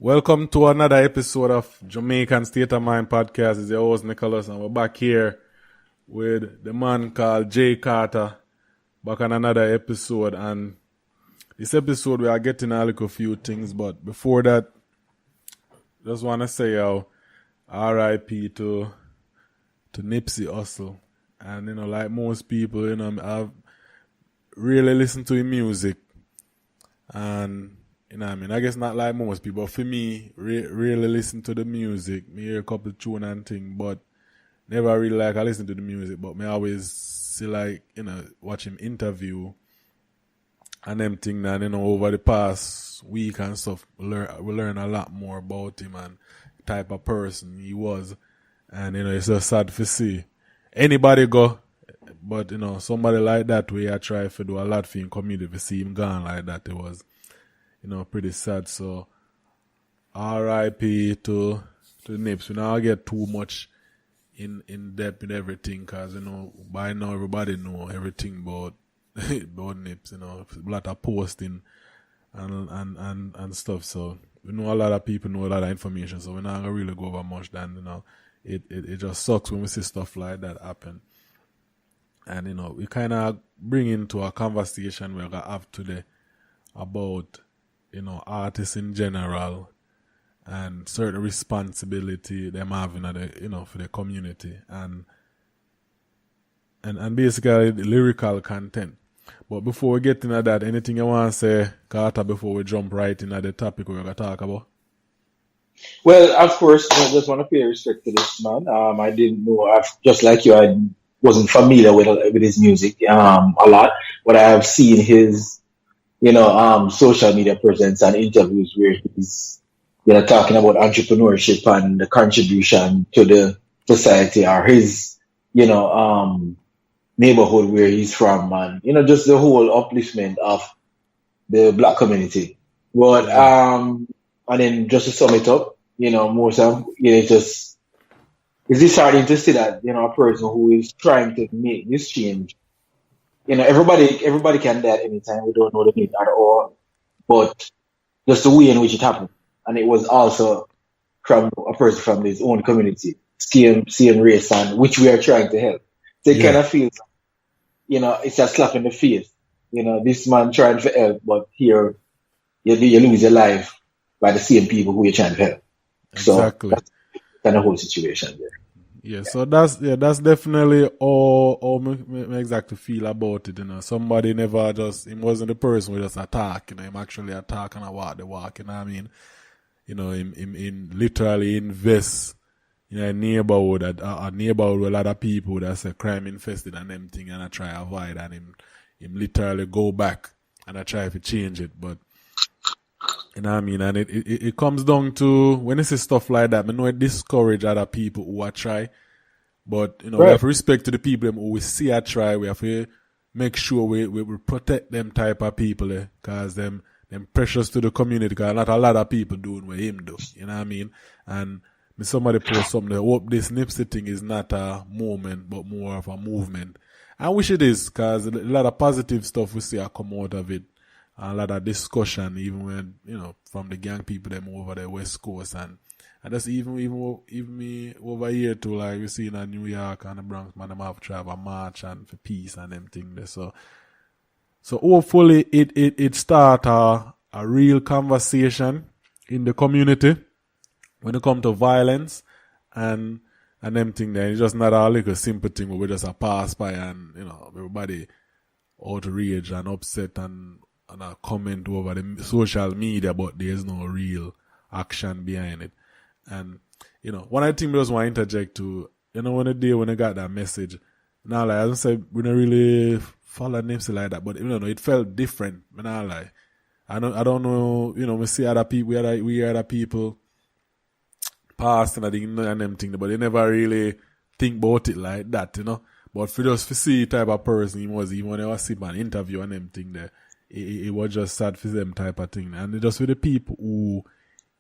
Welcome to another episode of Jamaican State of Mind podcast. It's your host Nicholas, and we're back here with the man called Jay Carter, back on another episode. And this episode we are getting a little few things, but before that, just want to say R.I.P. to Nipsey Hussle. And like most people, I've really listened to his music, and I guess not like most people, but for me, really listen to the music. Me hear a couple tune and thing, but never really I listen to the music. But me always see watch him interview and them thing. And over the past week and stuff, we learn a lot more about him and the type of person he was. And it's just sad to see anybody go, but somebody like that we I try to do a lot for him community. To see him gone like that, it was pretty sad. So R.I.P. to Nips. We now get too much in depth in everything, because by now everybody know everything about about Nips. A lot of posting and stuff. So we know a lot of people know a lot of information. So we're not gonna really go over much. Then it just sucks when we see stuff like that happen. And we kind of bring into a conversation we're gonna have today about artists in general and certain responsibility them having for the community and basically the lyrical content. But before we get into that, anything you want to say, Carter, before we jump right into the topic we're going to talk about? Well, of course, I just want to pay respect to this man. I didn't know, just like you, I wasn't familiar with his music a lot, but I have seen his social media presence and interviews where he's, talking about entrepreneurship and the contribution to the society or his, neighborhood where he's from, and, just the whole upliftment of the black community. But, and then just to sum it up, most of, it's disheartening to see that, a person who is trying to make this change. Everybody can die at any time. We don't know the need at all. But just the way in which it happened. And it was also from a person from his own community, same race, and which we are trying to help. So it kind of feels, it's a slap in the face. This man trying to help, but here you lose your life by the same people who you're trying to help. Exactly. So that's kind of whole situation there. Yeah, so that's definitely all me exactly feel about it. Somebody never he wasn't the person who just attack. Him actually attack and walk the walk. I mean, him literally invest in a neighborhood, a neighborhood with a lot of people that's a crime infested and them thing, and I try to avoid, and him literally go back and I try to change it, but. And it comes down to when you see stuff like that, I know it discourage other people who are try. But we have to respect to the people who we see a try. We have to make sure we protect them type of people, because them precious to the community, because not a lot of people doing what him do. You know what I mean? And somebody post something, I hope this Nipsey thing is not a moment but more of a movement. I wish it is, because a lot of positive stuff we see come out of it. A lot of discussion, even when from the gang people them over the West Coast, and that's even me over here too. Like we see in New York and the Bronx, man, them have to have a march and for peace and them things there. So hopefully it start a real conversation in the community when it come to violence and them thing there. It's just not a little simple thing where we just a pass by and everybody outraged and upset and a comment over the social media, but there's no real action behind it. And one of the things I just want to interject to, when I got that message, now like as I said, we don't really follow Nipsey like that, but it felt different. I don't know, we see other people, we hear other people past and I think and them things, but they never really think about it like that, But for see type of person he was, even when I was see an interview and them thing there. It was just sad for them type of thing. And just for the people who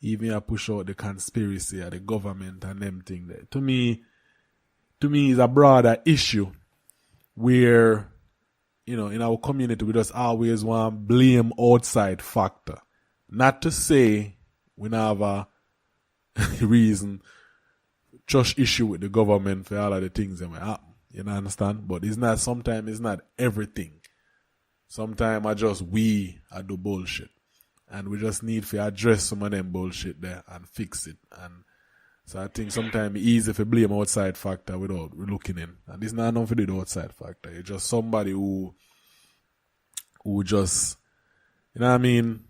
even push out the conspiracy or the government and them thing there. To me is a broader issue where, in our community we just always want blame outside factor. Not to say we not have a reason just issue with the government for all of the things that may happen. You know, understand? But sometimes it's not everything. Sometimes I do bullshit. And we just need to address some of them bullshit there and fix it. And so I think sometimes it's easy to blame outside factor without looking in. And this is not enough to do the outside factor. It's just somebody who just, you know what I mean,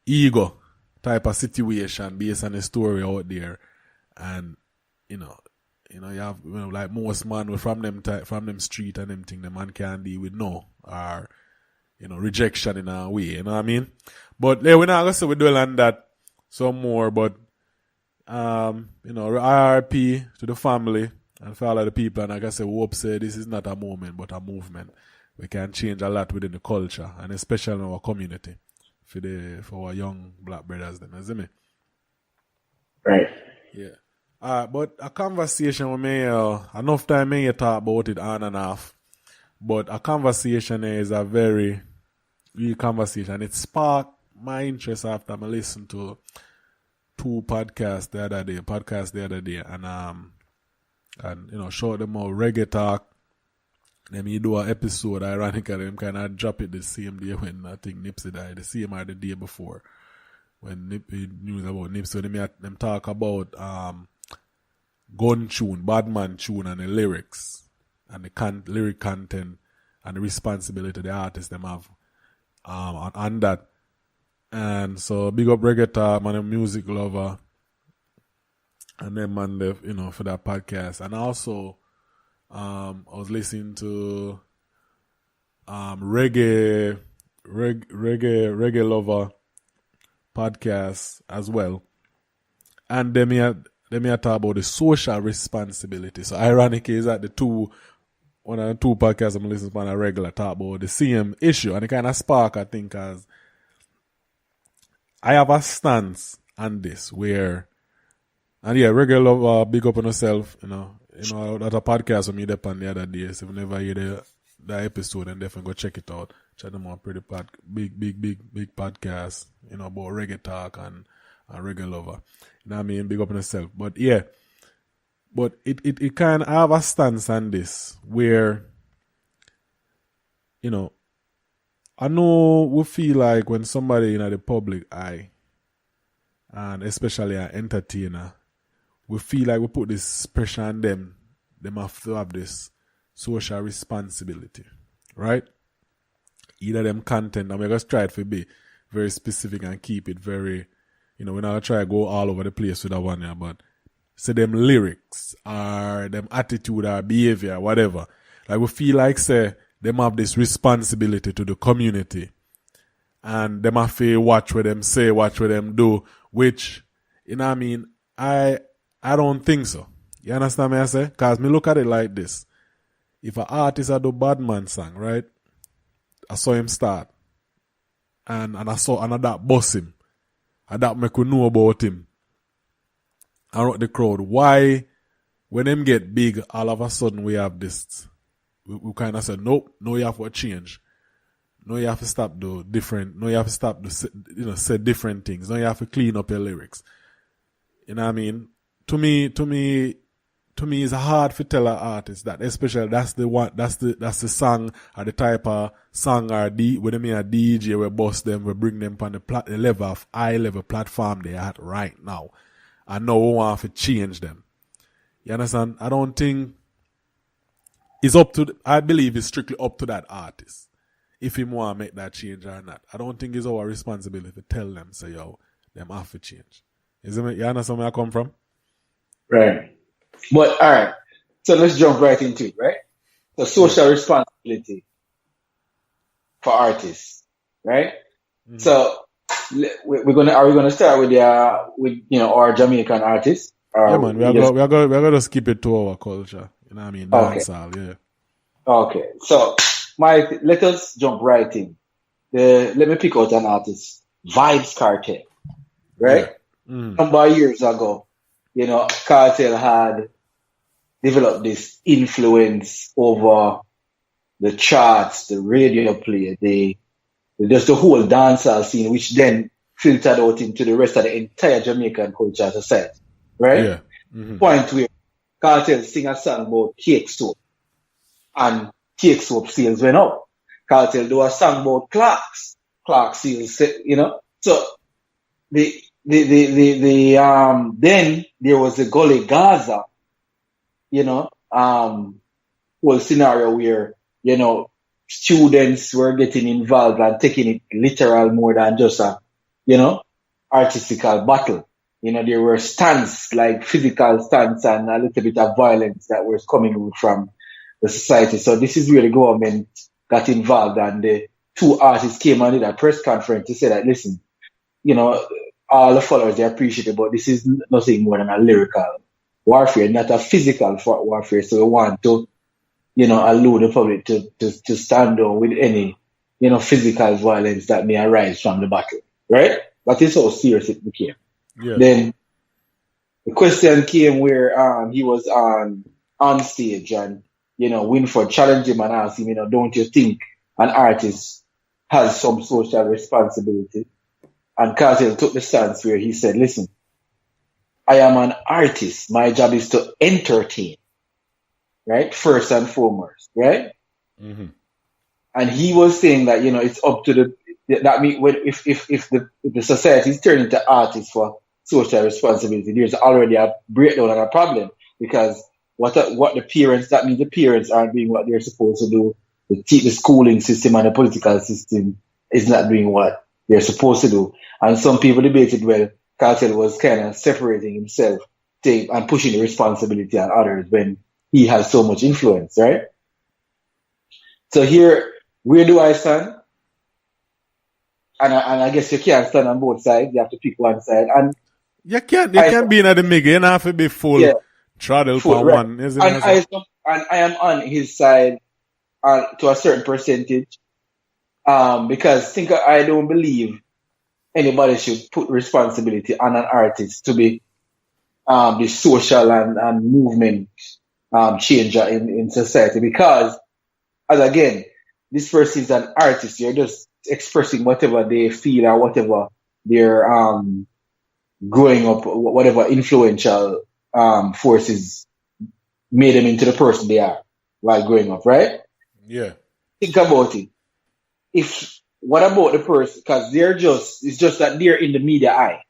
ego type of situation based on the story out there. And, you have like most man from them street and them thing, the man can't deal with or rejection in a way, you know what I mean? But we're not gonna say we dwell on that some more, but RIP to the family and for all of the people, and like I said, we hope say this is not a moment but a movement. We can change a lot within the culture and especially in our community for our young black brothers then, isn't it? Right. Yeah. But a conversation with me, enough time me talk about it on and off. But a conversation is a very real conversation. It sparked my interest after I listened to two podcasts the other day, and show them all reggae talk. Then you do an episode, ironically, them kind of drop it the same day when I think Nipsey died, the same or the day before. When news about Nipsey, them talk about gun tune, Badman tune, and the lyrics, and the lyric content, and the responsibility the artists them have on that. And so big up Reggae Talk, man, a music lover, and then man, for that podcast. And also, I was listening to reggae lover podcast as well, and then me talk about the social responsibility. So ironically, is that one of the two podcasts I'm listening to on a regular talk about the same issue, and it kind of spark, I think, as I have a stance on this where, and yeah, regular love, big up on yourself, that a podcast with me on the other day. So if you never hear the episode, then definitely go check it out. Check them out, pretty big podcast, about reggae talk and reggae lover. You know what I mean? Big up on yourself. But yeah, but it kind of have a stance on this where, I know we feel like when somebody in the public eye, and especially an entertainer, we feel like we put this pressure on them. Them have to have this social responsibility, right? Either them content, and we're going to try it to be very specific and keep it very, we're not going to try to go all over the place with that one here, but say them lyrics or them attitude or behavior, whatever. Like we feel like, say, them have this responsibility to the community, and them have to watch what them say, watch what them do, which, I don't think so. You understand me I say? Because me look at it like this. If an artist a do Badman song, right? I saw him start. And I saw another boss him. And that make we know about him. I wrote the crowd. Why, when them get big, all of a sudden we have this. We kind of said, nope, no, you have to change. No, you have to stop do different. No, you have to stop say different things. No, you have to clean up your lyrics. You know what I mean? To me, it's hard to tell an artist that, especially that's the song or the type of song or when they mean a DJ, we boss them, we bring them on the level of high level platform they at right now, and now we want to change them. You understand? I don't think it's I believe it's strictly up to that artist if he want to make that change or not. I don't think it's our responsibility to tell them, say, yo, them have to change. You understand where I come from? Right. But, all right. So let's jump right into it, right? So social responsibility for artists, right? Mm-hmm. So are we gonna start with our Jamaican artists? Yeah, man. We're gonna skip it to our culture. You know what I mean? Dancehall, yeah. Okay. So let us jump right in. Let me pick out an artist, Vybz Kartel, right? Yeah. Mm. A number of years ago, Kartel had developed this influence over the charts, the radio play, just the whole dancehall scene, which then filtered out into the rest of the entire Jamaican culture and society, right? Yeah. Mm-hmm. Point where Cartel sing a song about cake soap, and cake soap sales went up. Cartel do a song about Clarks, Clark sales, you know. So then there was the Gully Gaza, you know, whole scenario where, you know, students were getting involved and taking it literal more than just a, you know, artistical battle. You know, there were stunts, like physical stunts and a little bit of violence that was coming out from the society. So this is where the government got involved, and the two artists came and did a press conference to say that, listen, you know, all the followers, they appreciate it, but this is nothing more than a lyrical warfare, not a physical warfare. So we want to, you know, allow the public to stand down with any, you know, physical violence that may arise from the battle, right? That is how serious it became. Yeah. Then the question came where he was on stage, and, you know, Winford challenged him and asked him, you know, don't you think an artist has some social responsibility? And Cartel took the stance where he said, listen, I am an artist. My job is to entertain, right? First and foremost, right? Mm-hmm. And he was saying that, you know, it's up to that means if the society is turning to artists for social responsibility, there's already a breakdown and a problem, because what the parents, that means the parents aren't doing what they're supposed to do. The schooling system and the political system is not doing what they're supposed to do. And some people debated, well, Cartel was kind of separating himself and pushing the responsibility on others when he has so much influence, right? So here, where do I stand? And I guess you can't stand on both sides. You have to pick one side. And you can't be in the middle. You don't have to be full throttle for right. one. Isn't and I am on his side to a certain percentage, because I don't believe anybody should put responsibility on an artist to be the social and movement changer in society. Because, as again, this person is an artist. You're just expressing whatever they feel or whatever their growing up, whatever influential forces made them into the person they are while growing up, right? Yeah. Think about it. What about the person? Because it's just that they're in the media eye.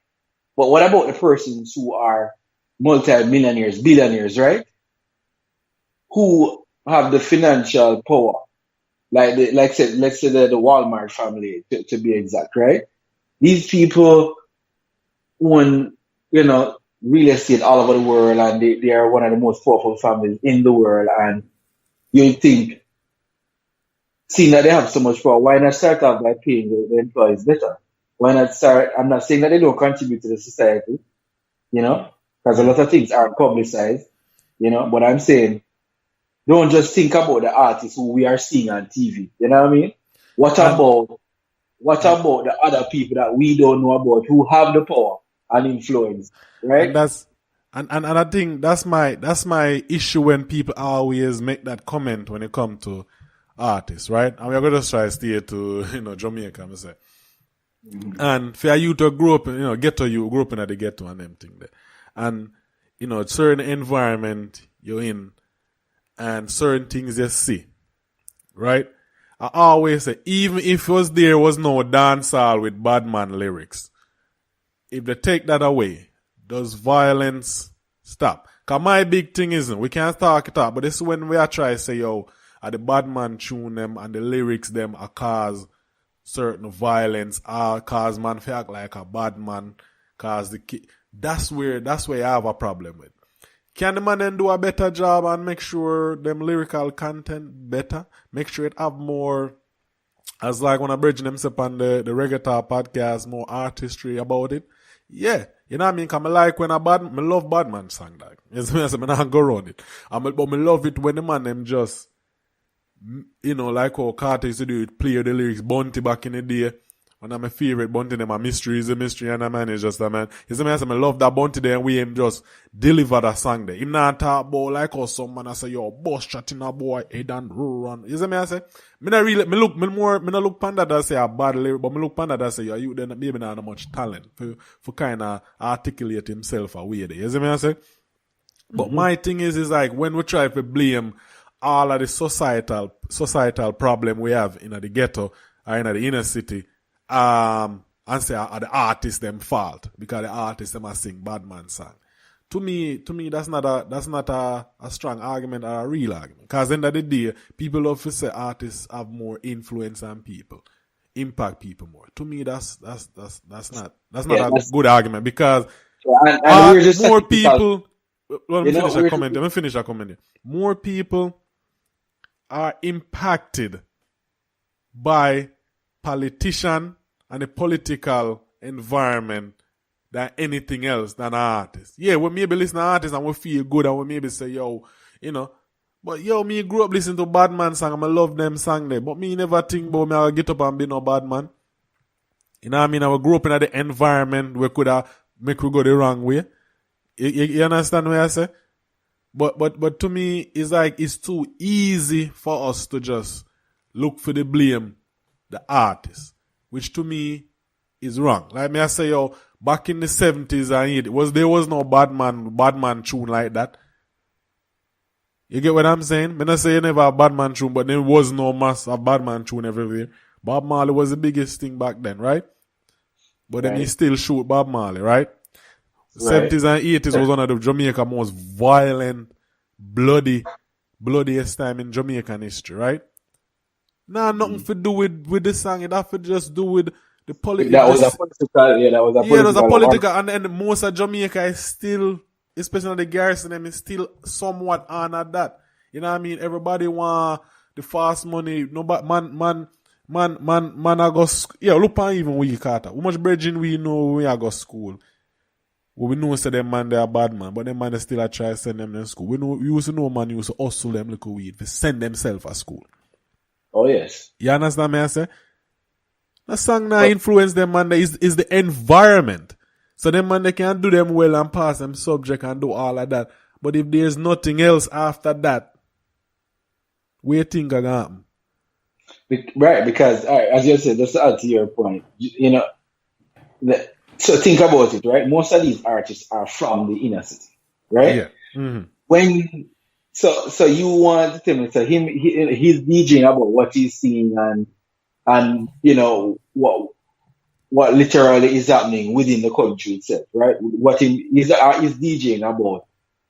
But what about the persons who are multi-millionaires, billionaires, right? Who have the financial power, let's say the Walmart family, to be exact, right? These people own, you know, real estate all over the world, and they are one of the most powerful families in the world. And you think, seeing that they have so much power, why not start off by paying the employees better? Why not start? I'm not saying that they don't contribute to the society, you know, because a lot of things aren't publicized, you know, but I'm saying, don't just think about the artists who we are seeing on TV. You know what I mean? What about the other people that we don't know about who have the power and influence, right? And I think that's my issue when people always make that comment when it comes to artists, right? And we're gonna try to stay to, you know, Jamaica, I say. Mm-hmm. And for you to grow up, you know, grow up in the ghetto and them thing there. And, you know, certain environment you're in and certain things you see, right? I always say, even if there was no dancehall with Badman lyrics, if they take that away, does violence stop? Because my big thing isn't, we can't talk it up, but this is when we are trying to say, yo, the Badman tune them and the lyrics them are cause certain violence, or cause man feel act like a bad man, cause that's where you have a problem with. Can the man then do a better job and make sure them lyrical content better? Make sure it have more, as like when I bridge themselves on the Reggaeton podcast, more artistry about it. Yeah. You know what I mean? Cause I like when I love Badman song like. Yes, I not go around it. But I love it when the man them just, you know, like how Carter used to do it, play the lyrics, Bounty back in the day, one of my favorite Bunty them, a mystery is a mystery and a man is just a man. You see me, I say, I love that Bunty there and we him just deliver that song there. Him not talk about like how some man I say, yo, boss chatting a boy, head and run. You see me, I say, me not really, me not look panda that say a bad lyric, but me look panda that say, yo, you then maybe not have much talent for kind of articulate himself away there. You see me, I say? But my thing is like when we try to blame all of the societal problem we have in the ghetto or in the inner city, and say are the artists them fault because the artists them are sing bad man song. To me, that's not a strong argument or a real argument. Because end of the day, people love to say artists have more influence on people, impact people more. To me, that's not a good argument because more people. Let me finish a comment. More people are impacted by politician and the political environment than anything else than an artist. Yeah, we maybe listen to artists and we feel good and we maybe say, yo, you know, but yo, me grew up listening to bad man song and I love them song there. But me never think about me I'll get up and be no bad man. You know what I mean? I grew up in the environment where could have make we go the wrong way. You understand what I say? But to me, it's like it's too easy for us to just look for the blame, the artist, which to me is wrong. Like me, I say, yo, back in the 70s and 80s, there was no bad man tune like that. You get what I'm saying? Me not say you never have bad man tune, but there was no mass of bad man tune everywhere. Bob Marley was the biggest thing back then, right? But then he still shoot Bob Marley, right? 70s and 80s was one of the Jamaica most violent, bloodiest time in Jamaican history, right? Nah, nothing to do with the song. It have to just do with the politics. That was a political. And most of Jamaica is still, especially the garrison, them is still somewhat on at that. You know what I mean? Everybody want the fast money. No, but man, I go. Yeah, look at even we Carter. How much bridging we know when I go school. We know say them man they are bad man, but them man they still try to send them to school. We used to know man used to hustle them little weed to send themselves to school. Oh yes. You understand me I say? The song now influence them man is the environment. So them man they can do them well and pass them subject and do all of that. But if there's nothing else after that, what do you think gonna happen? Right, because as you said, just to add to your point, you know, so think about it, right? Most of these artists are from the inner city, right? Yeah. Mm-hmm. So you want to tell me, so he's DJing about what he's seeing and you know what literally is happening within the country itself, right? What he's DJing about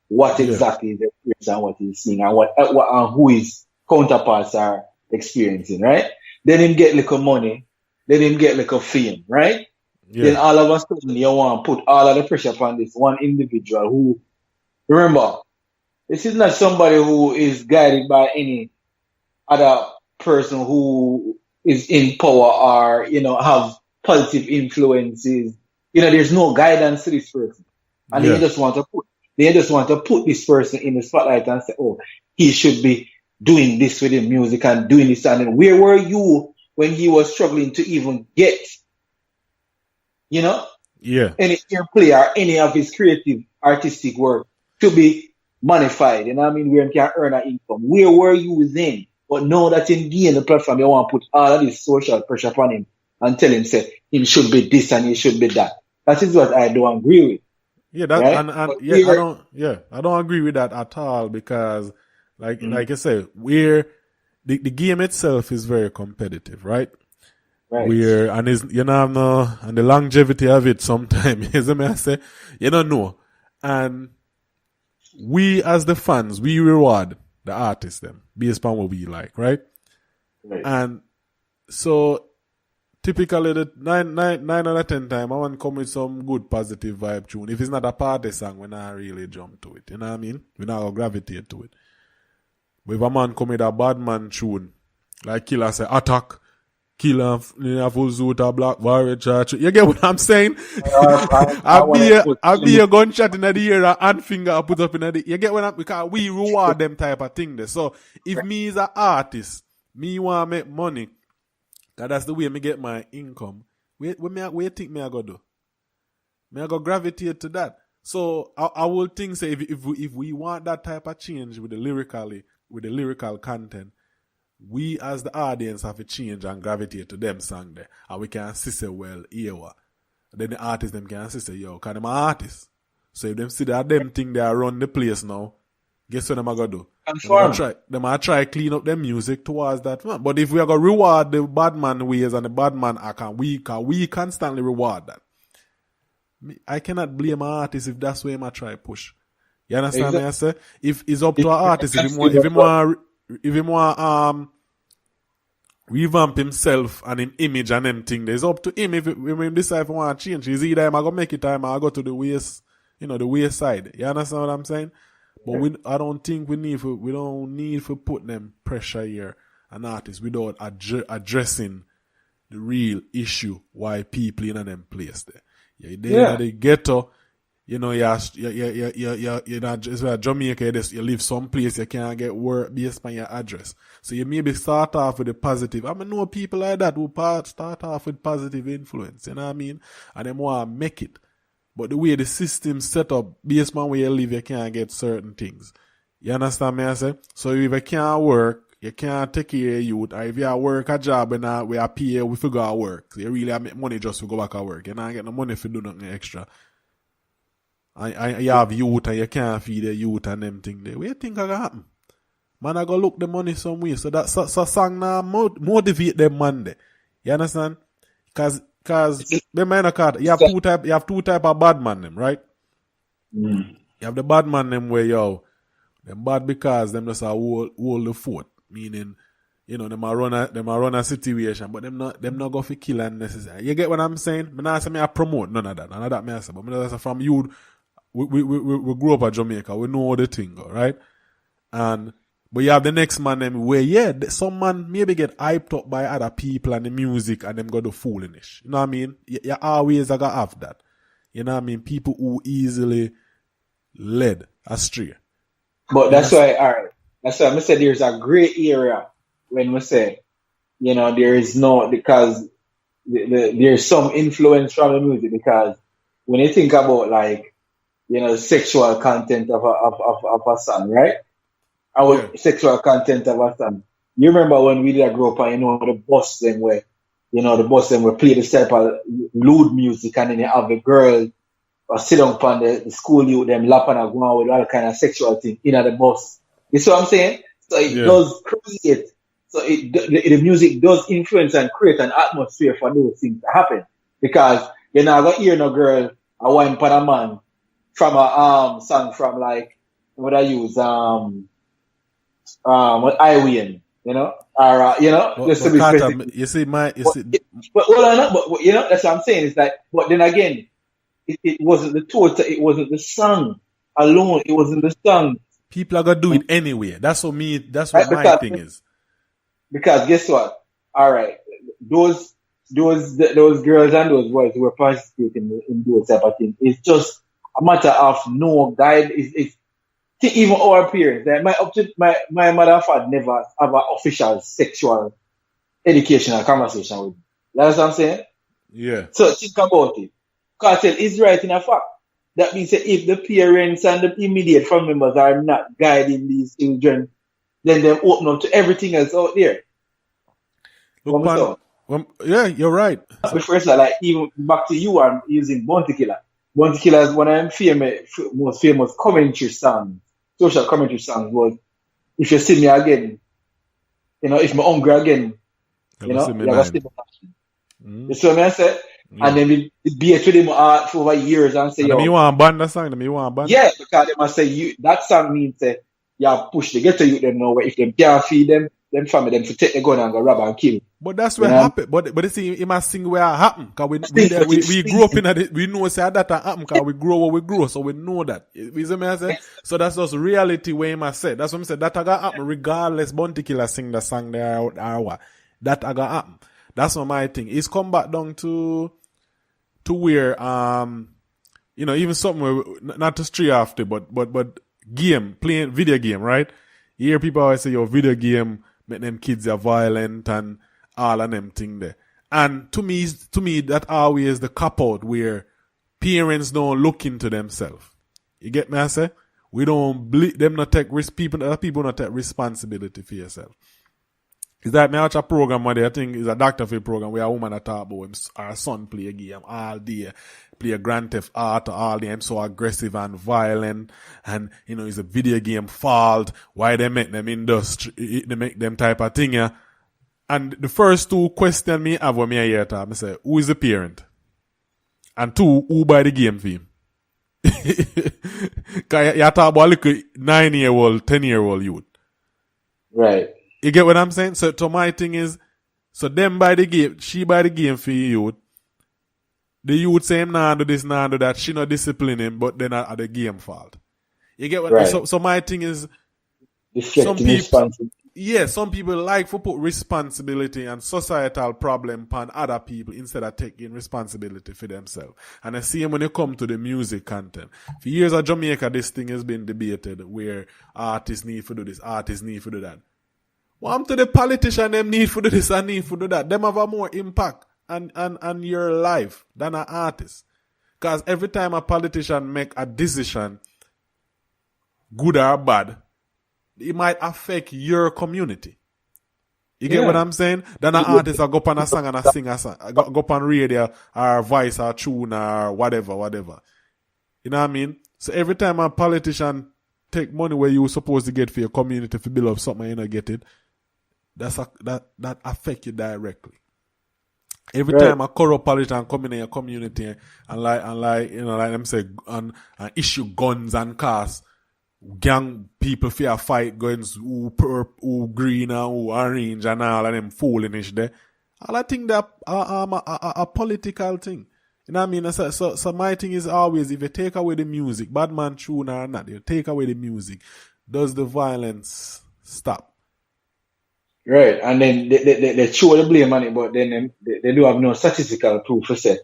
what exactly is the experience and what he's seeing and what and who his counterparts are experiencing, right? Then him get little money, then him get little fame, right? Yeah. Then all of a sudden you want to put all of the pressure upon this one individual who, remember, this is not somebody who is guided by any other person who is in power or, you know, have positive influences. You know, there's no guidance to this person. And they just want to put this person in the spotlight and say, oh, he should be doing this with the music and doing this. And then where were you when he was struggling to even get, you know, any airplay or any of his creative artistic work to be magnified? You know what I mean? Where he can earn an income. Where were you then? But now that him gain the platform, you want to put all of this social pressure upon him and tell him, say, he should be this and he should be that. That is what I don't agree with. Yeah, that right? I don't agree with that at all because like I said, the game itself is very competitive, right? Right. And the longevity of it sometimes, you know I say, you don't know. And we as the fans, we reward the artists them based upon what we like, right? And so typically the 9 out of 10 time I want to come with some good positive vibe tune. If it's not a party song, we not really jump to it. You know what I mean? We not gonna gravitate to it. But if a man come with a bad man tune, like Killer say, attack, Killer, full Zuta, Black Warrior Church. You get what I'm saying? I'll be a gunshot in the ear and finger I put up in the. You get what I'm, because we reward them type of thing there. So if me is an artist, me want to make money, cause that's the way me get my income. What you think me I go do? Me I go gravitate to that. So I will think say if we want that type of change with the lyrical content, we as the audience have to change and gravitate to them song there. And we can see say, well, here what. Then the artists them can say, yo, cause them are artists. So if them see that them thing they are run the place now, guess what them are gonna do? Them are try clean up their music towards that one. But if we are gonna reward the bad man ways and the bad man account, we constantly reward that. I cannot blame an artist if that's where I try push. You understand me? I say if it's up to an artist, if he want revamp himself and him image and them thing, it's up to him if he decide if he want to change. It's either I'm gonna make it time or I go to the waist, the waist side. You understand what I'm saying? But I don't think we don't need to put them pressure here an artist without addressing the real issue why people in them place there. Yeah, in the ghetto, you're not Jamaica, you live someplace you can't get work based on your address. So you maybe start off with the positive. I know people like that who start off with positive influence, you know what I mean? And they want to make it. But the way the system set up, based on where you live, you can't get certain things. You understand me I say? So if you can't work, you can't take care of youth, or if you work a job and we are pay, we figure out work. So you really make money just to go back to work. You don't get no money if you do nothing extra. And you have youth and you can't feed the youth and them thing there. What you think gonna happen? Man, I go look the money somewhere. So that song now motivate them man there. You understand? Cause remember you have two type of bad man them, right? You have the bad man them where them bad because them just hold the fort. Meaning, them a run a situation, but them not go for kill unnecessary. You get what I'm saying? Me not say me I promote none of that me I say, but me just say from you, we grew up at Jamaica, we know the thing, right? But you have the next man them where some man maybe get hyped up by other people and the music and them go do foolishness. You know what I mean? You always gotta have that. You know what I mean? People who easily led astray. But that's why, alright. That's why I said there's a gray area when we say, there is no, because there's some influence from the music, because when you think about sexual content of a song, right? Sexual content of a song. You remember when we did grow up and the boss them where play this type of lewd music and then you have the girl or sit down upon the school youth, them lapping and going with all kind of sexual thing in the bus. You see what I'm saying? So it does create. So the music does influence and create an atmosphere for those things to happen. Because you're not going to hear no girl a wine pan a man from a song from what I use, what I win, or just to be specific. But hold on, but that's what I'm saying. Is that, but then again, it wasn't the total, it wasn't the song alone, it wasn't the song. People are gonna do it anyway. That's what my thing is. Because guess what? All right, those girls and those boys who were participating in those type of things. It's just a matter of no guide. It's even our parents. My mother and father never have an official sexual educational conversation with me. That's what I'm saying. Yeah. So think about it. Cartel is right in a fact. That means that if the parents and the immediate family members are not guiding these children, then they open up to everything else out there. Look, yeah, you're right. First, even back to you, I'm using Bounty Killer. Bounty Killer is one of them most famous commentary songs, social commentary songs. Was if you see me again, if I'm hungry again, you're gonna see me. You see what I said? Yeah. And then we beat with him for over years and say, you want to ban that song? Yeah, because they must say that song means that you push the ghetto youth them know where if they can't feed them family them to take the gun and go rob and kill. But that's what happened. But you see, he must sing where it happened. Cause we grew up in it. We know say that happened because we grow where we grow, so we know that. You see me I say? So that's just reality where he must say. That's what I said. That gonna happen regardless. Bounty Killer sing the song there or what. That gonna happen. That's what my thing. It's come back down to where even something where not to stray after, but playing video game, right? You hear people always say, video game make them kids are violent and all of them thing there. And to me, that always the cop out where parents don't look into themselves. You get me? I say we don't them not take risk. Other people not take responsibility for yourself. Is that me watch a program where I think is a Dr. Phil program where a woman a talk about him, our son play a game all day, play a Grand Theft Auto all day, I'm so aggressive and violent, and it's a video game fault, why they make them industry, they make them type of thing, yeah. And the first two questions me have when me hear talk, I say, who is the parent? And two, who buy the game for him? Cause you talk about like a 9-year-old, 10-year-old youth. Right. You get what I'm saying? So my thing is, so them buy the game, she buy the game for you youth. The youth say him nah do this, nah do that, she not discipline him, but then at the game fault. You get what? Right. So my thing is, some people like to put responsibility and societal problem upon other people instead of taking responsibility for themselves. And I see when you come to the music content. For years of Jamaica, this thing has been debated where artists need to do this, artists need to do that. Well, to the politician, them need to do this and need to do that. Them have a more impact on your life than an artist. Because every time a politician make a decision, good or bad, it might affect your community. You get what I'm saying? Then an artist will go up on a song and a sing a song, go up on radio or voice or tune or whatever. You know what I mean? So every time a politician take money where you were supposed to get for your community to build up something and you don't get it, that affect you directly. Every time a corrupt politician come in your community and like them say and issue guns and cars, gang people fear fight guns who green and who orange and all of them foolish there. All I think that a political thing. You know what I mean? So my thing is always, if you take away the music, bad man tune or not, you take away the music, does the violence stop? Right, and then they throw the blame on it, but then they do have no statistical proof to say,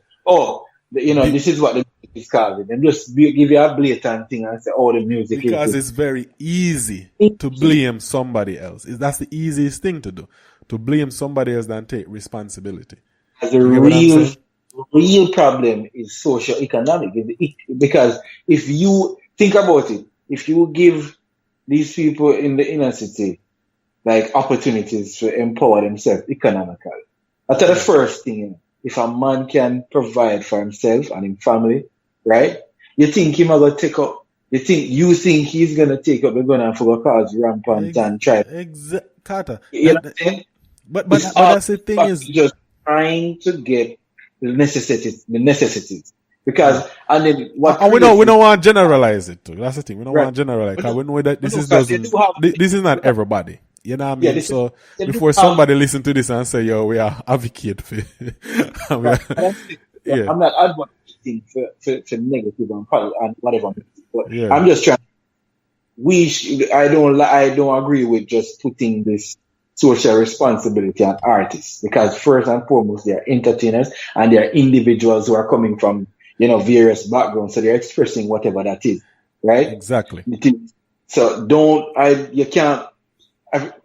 this is what the music is causing. They just give you a blatant thing and say, the music is. Because it's very easy to blame somebody else. That's the easiest thing to do, to blame somebody else than take responsibility. The real problem is socio-economic, because if you think about it, if you give these people in the inner city like opportunities to empower themselves economically. That's the first thing. If a man can provide for himself and his family, right? You think he might go take up? You think he's gonna take up the gun and for cause rampant and try? Carter. You know what I'm saying? But that's the thing is just trying to get the necessities. Because and then we don't want to generalize it too. That's the thing. We don't want to generalize because we know that this is not everybody. You know what I mean? So before somebody listen to this and say, yo, we are advocate for I'm not advocating for negative and whatever. But I'm just trying. I don't agree with just putting this social responsibility on artists, because first and foremost they are entertainers and they are individuals who are coming from various backgrounds, so they're expressing whatever that is, right? Exactly. So you can't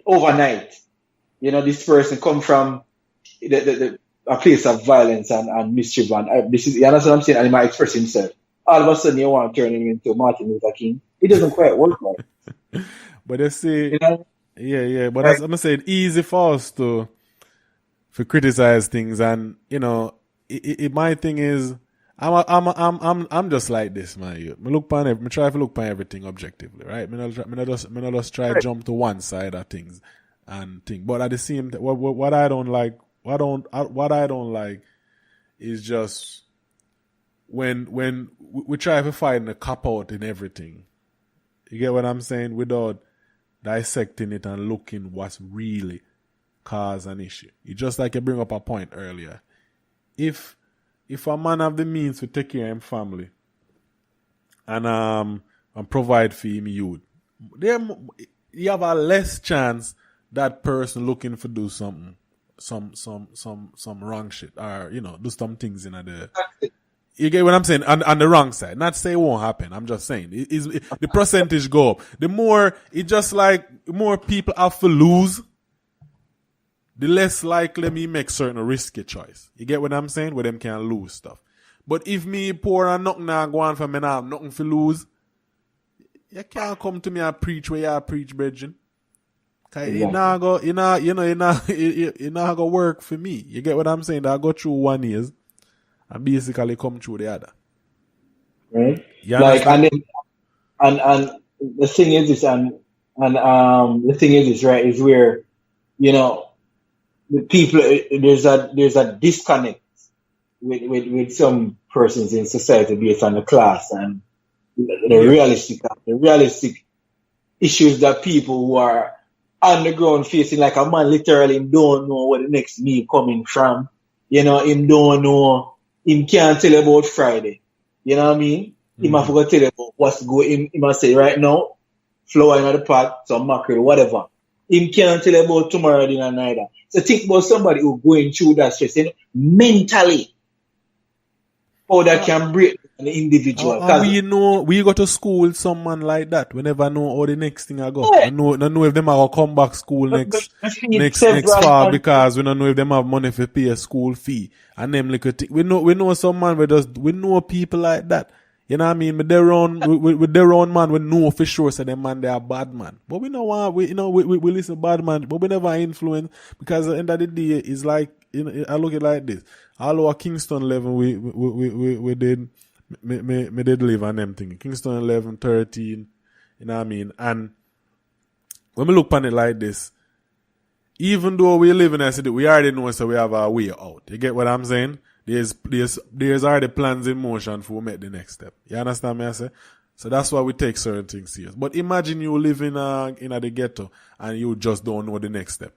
overnight, this person come from a place of violence and mischief, and this is, you understand what I'm saying, and he might express himself. All of a sudden you want to turn him into Martin Luther King. It doesn't quite work like. But they say, but as I'm saying, easy for us to criticize things, and my thing is, I'm just like this, man. Me try to look upon everything objectively, right? Me not just try to jump to one side of things and think. But at the same time, what I don't like is just when we try to find a cop out in everything. You get what I'm saying? Without dissecting it and looking what's really caused an issue. It's just like you bring up a point earlier. If a man have the means to take care of his family and provide for him youth, you have a less chance that person looking for do some wrong shit, or do some things in the. You get what I'm saying? On the wrong side. Not say it won't happen. I'm just saying the percentage go up. The more people have to lose the less likely me make certain risky choice. You get what I'm saying? Where them can lose stuff. But if me poor and nothing now go on for me now have nothing to lose, you can't come to me and preach where you preach, brethren. Cause it not go work for me. You get what I'm saying? That I go through 1 year and basically come through the other. Right? You Like understand? and the thing is this the thing is this, right, is where, you know, the people there's a disconnect with some persons in society based on the class and the realistic issues that people who are on the ground facing, like a man literally don't know where the next meal coming from. You know, him don't know, him can't tell about Friday. You know what I mean? Him have to tell you about what's going, him must say right now, flour in the pot, some mackerel, whatever. Him can't tell you about tomorrow dinner neither. So think about somebody who going through that stress, you know, mentally, how that can break an individual. And we go to school with someone like that. We never know how the next thing I go. We know if them are gonna come back school next fall because we don't know if them have money for pay a school fee. And them like we know some man we know people like that. You know what I mean? With their own man, we know for sure say them man they are bad man. But we know why we listen to bad man, but we never influence because at the end of the day it's like, you know, I look at it like this. All our Kingston 11 we did me did live on them thing. Kingston 11, 13, you know what I mean? And when we look on it like this, even though we live in a city, we already know so we have our way out. You get what I'm saying? There's already plans in motion for we make the next step. You understand me I say? So that's why we take certain things serious. But imagine you live in the ghetto and you just don't know the next step.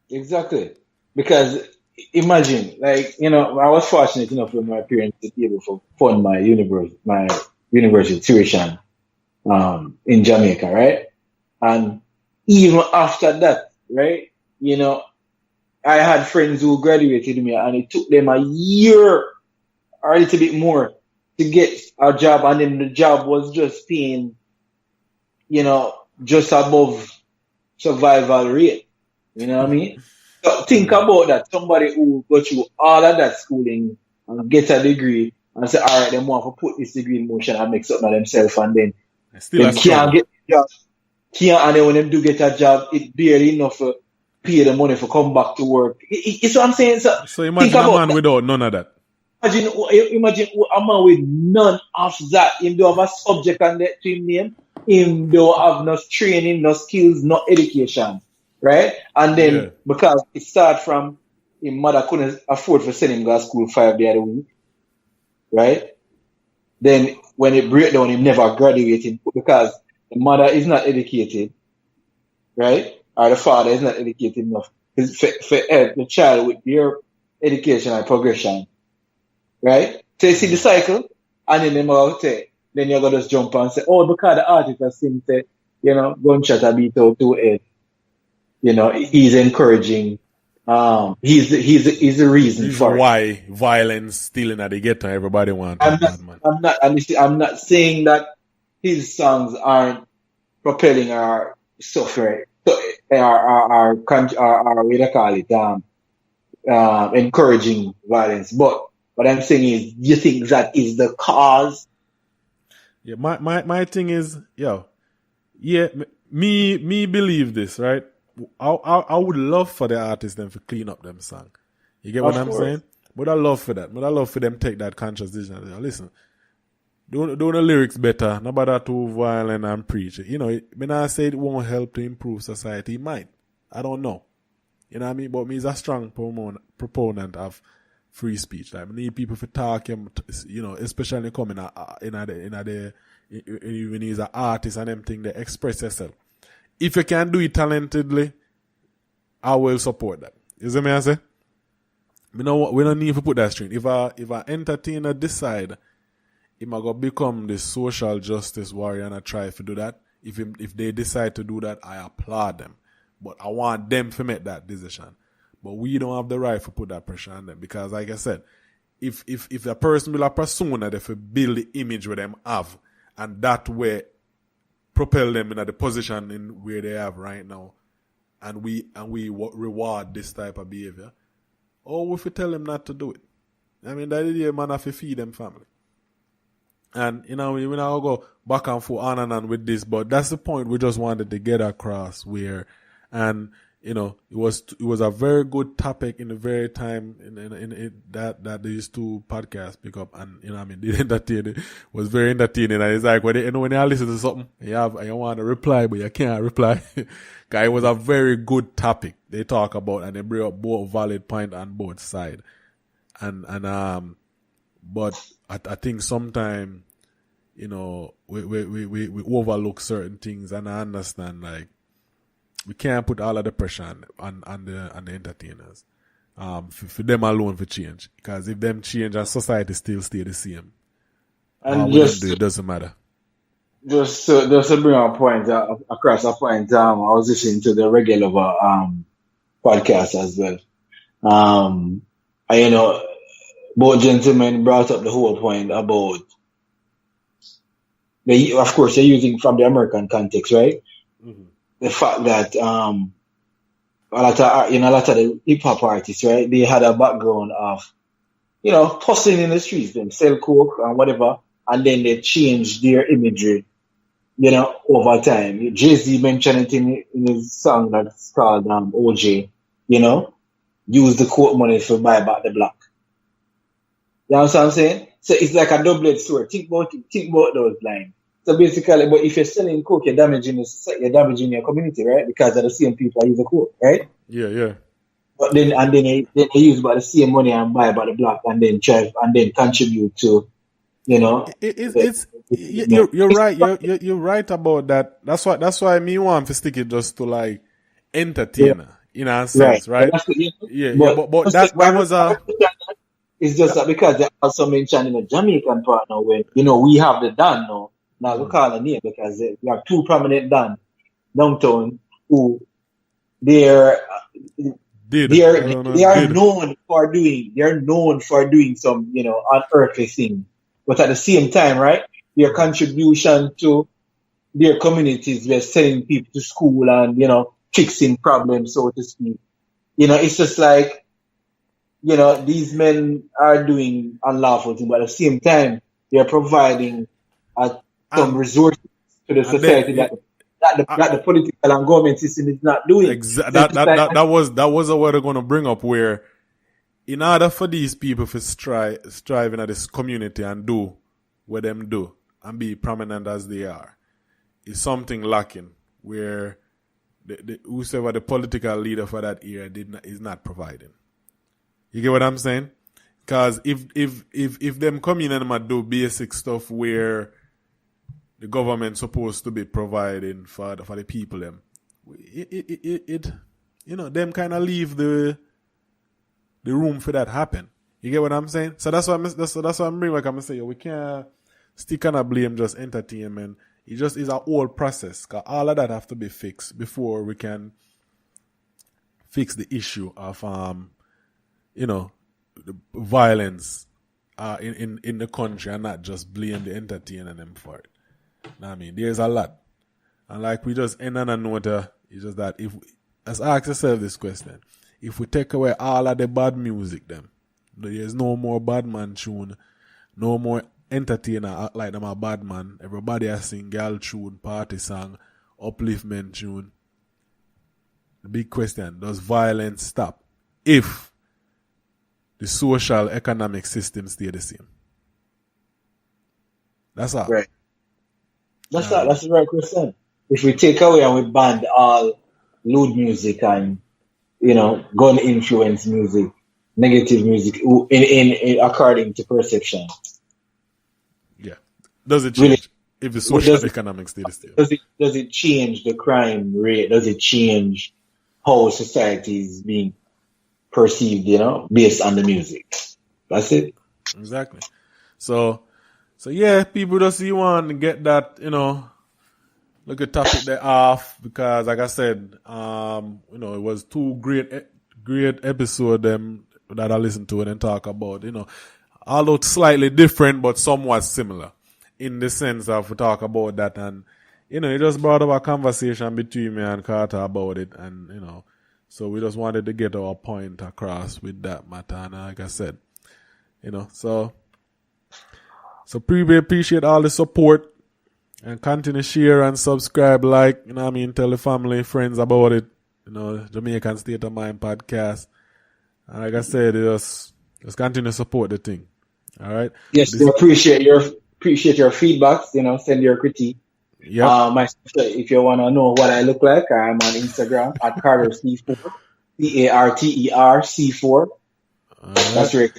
Exactly. Because imagine, like, you know, I was fortunate enough for my parents to be able to fund my university tuition in Jamaica, right? And even after that, right, you know, I had friends who graduated me and it took them a year or a little bit more to get a job, and then the job was just paying, you know, just above survival rate. You know what I mean? So think about that. Somebody who go through all of that schooling and get a degree and say, all right, they want to put this degree in motion and make something of themselves, and then they can't get a job. And then when they do get a job, it barely enough to pay the money for come back to work. It's what I'm saying. So imagine a man without none of that. Imagine a man with none of that. Him don't have a subject on that to him name. Him don't have no training, no skills, no education. Right? And then because it started from his mother couldn't afford to send him to school 5 days a week. Right? Then when it break down, he never graduated because the mother is not educated. Right? Or the father is not educated enough for the child with their education and progression. Right? So you see the cycle, and then then you're gonna just jump and say, oh, because the artist has seen say, you know, gunshot a beat out to it. You know, he's encouraging. He's the reason for why it. violence still in the ghetto. Everybody wants. I'm not saying that his songs aren't propelling our suffering, or what do you call it, encouraging violence. But what I'm saying is, do you think that is the cause? Yeah, my thing is, me believe this, right? I would love for the artists them to clean up them song. You get what I'm saying? But I love for that. But I love for them take that conscious decision. Listen, do the lyrics better. Nobody too violent and preach. You know, when I say it won't help to improve society, it might. I don't know. You know what I mean? But me is a strong proponent of free speech. Like, I need people to talk, you know, especially coming when he's an artist and them thing, they express yourself. If you can do it talentedly, I will support that. You see me I say? We don't need to put that string. If a entertainer decide he might go become the social justice warrior and I try to do that, if they decide to do that, I applaud them. But I want them to make that decision. But we don't have the right to put that pressure on them because, like I said, if a person will a persona, they build the image where them have, and that way propel them in the position in where they have right now, and we reward this type of behavior, or if we tell them not to do it. I mean, that idea man have to feed them family. And we now go back and forth on and on with this, but that's the point we just wanted to get across. And it was a very good topic in the very time in that these two podcasts pick up, and the entertaining was very entertaining. And it's like when you listen to something, you want to reply, but you can't reply. Cause it was a very good topic they talk about, and they bring up both valid point on both sides. But I think sometimes, we overlook certain things, and I understand, like, we can't put all of the pressure on the entertainers. For them alone for change. Because if them change and society still stay the same, And it doesn't matter. just to bring a point across a point, I was listening to the regular podcast as well. And both gentlemen brought up the whole point about of course they're using from the American context, right? Mm-hmm. The fact that a lot of the hip hop artists, right? They had a background of hustling in the streets, them sell coke and whatever, and then they changed their imagery, over time. Jay-Z mentioned it in his song that's called OJ. Use the coke money to buy back the block. You know what I'm saying? So it's like a double-edged sword. Think about those lines. So basically, but if you're selling coke, you're damaging your community, right? Because of the same people that use the coke, right? Yeah. But then they use about the same money and buy about the block, and then try and then contribute to, You're right. You're right about that. That's why me want to stick it just to like entertainer in a sense, right? But that was a. It's just that because they also mentioned in a Jamaican partner when we have the Dan now. Now we call a name because we have two prominent Dan downtown who they are known for doing some unearthly thing, but at the same time, right, their contribution to their communities were sending people to school and fixing problems, so to speak. It's just like these men are doing unlawful things, but at the same time they are providing some resources to the society that the political and government system is not doing. That was what they're going to bring up, where in order for these people to strive in this community and do what them do and be prominent as they are, is something lacking where whoever the political leader for that era is not providing. You get what I'm saying? Because if them come in and do basic stuff where the government's supposed to be providing for the people, them, them kind of leave the room for that happen. You get what I'm saying? So that's why I'm bringing back. I'm say we can't stick on a blame just entertainment. It just is a whole process. Cause all of that have to be fixed before we can fix the issue of the violence in the country, and not just blame the entertainer them for it. Know what I mean, there's a lot, and like we just end on a note. It's just that let's ask yourself this question: if we take away all of the bad music, then there's no more bad man tune, no more entertainer act like them a bad man. Everybody has sing girl tune, party song, upliftment tune. The big question: does violence stop if the social economic system stay the same? That's all. Right. That's the right question. If we take away and we ban all lewd music and gun influence music, negative music, in according to perception. Yeah. Does it change if the social economics stay the same? Does it change the crime rate? Does it change how society is being perceived, based on the music? That's it. Exactly. So yeah, people just want to get that, look at topic there off, because like I said, it was two great episodes that I listened to and talk about, although slightly different but somewhat similar in the sense of we talk about that, and it just brought up a conversation between me and Carter about it, and so we just wanted to get our point across with that matter. And like I said, so we appreciate all the support and continue share and subscribe, tell the family, friends about it. Jamaican State of Mind podcast. And like I said, just continue to support the thing. All right. Yes, we appreciate your feedbacks. Send your critique. Yeah. If you want to know what I look like, I'm on Instagram at Carter C4, CARTERC4. That's where.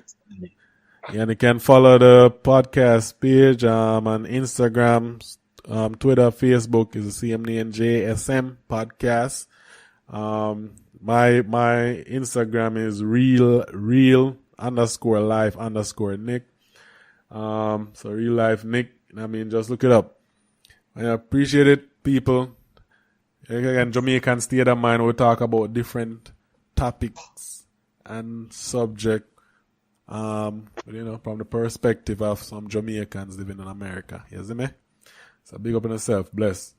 Yeah, and you can follow the podcast page on Instagram, Twitter, Facebook is the CMNJSM podcast. My Instagram is real_life_Nick. So real life Nick. Just look it up. I appreciate it, people. Again, Jamaican State of Mind, we'll talk about different topics and subject, from the perspective of some Jamaicans living in America. You see me? So big up on yourself. Bless.